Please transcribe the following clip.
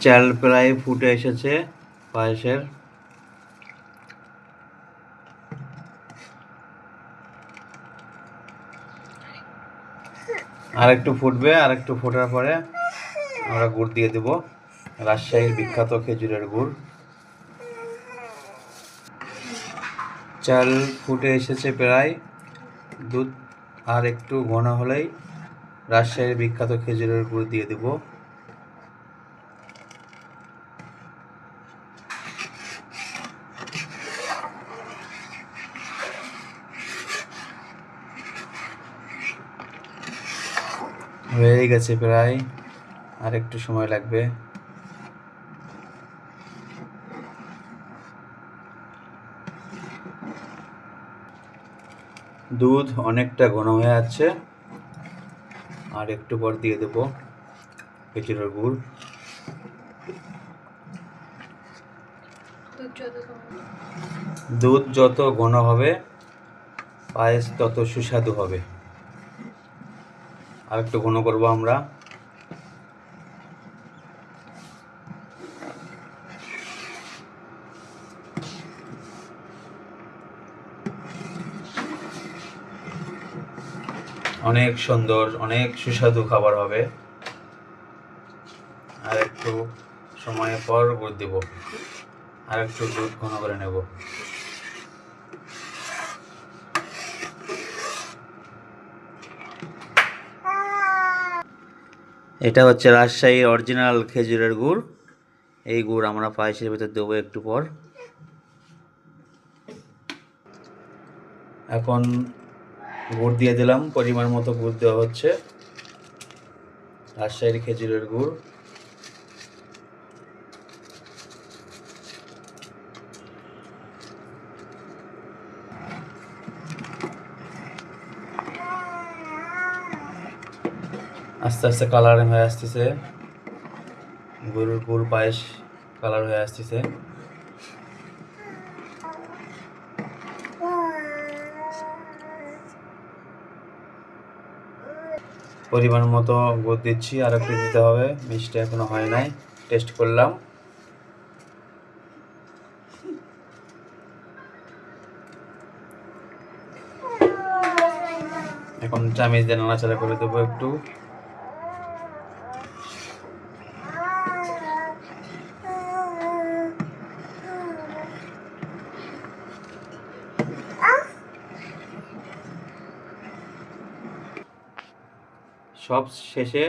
চাল প্রায় ফুটে এসেছে পায়েসের। আর একটু ফুটবে, আর একটু ফোটার পরে আমরা গুড় দিয়ে দেব, রাজশাহীর বিখ্যাত খেজুরের গুড়। চাল ফুটে এসেছে প্রায়, দুধ আর একটু ঘন হলেই রাজশাহীর বিখ্যাত খেজুরের গুড় দিয়ে দেব। হয়ে গেছে প্রায়, আর একটু সময় লাগবে। দুধ অনেকটা ঘন হয়ে আছে, আর একটু পর দিয়ে দেব খেজুরের গুড়। দুধ যত ঘন হবে পায়েস তত সুস্বাদু হবে। আর একটু ঘন করব আমরা। অনেক সুন্দর, অনেক সুস্বাদু খাবার হবে। আর একটু সময় পর গুড় দেব, আর একটু দুধ ঘন করে নেব। এটা হচ্ছে রাজশাহীর অরিজিনাল খেজুরের গুড়। এই গুড় আমরা পায়েসের ভিতর দেবো একটু পর। এখন গুড় দিয়ে দিলাম, পরিমাণ মতো গুড় দেওয়া হচ্ছে, রাজশাহীর খেজুরের গুড়। আস্তে আস্তে কালার হয়ে আসতেছে, গরুর গুড় পায়েস কালার হয়ে আসতেছে। পরিমাণ মতো গুড় দিচ্ছি, আর একটু দিতে হবে, মিষ্টি এখনো হয় নাই, টেস্ট করলাম। এখন চামিচ দিয়ে নাড়াচাড়া করে দেবো একটু। সব শেষে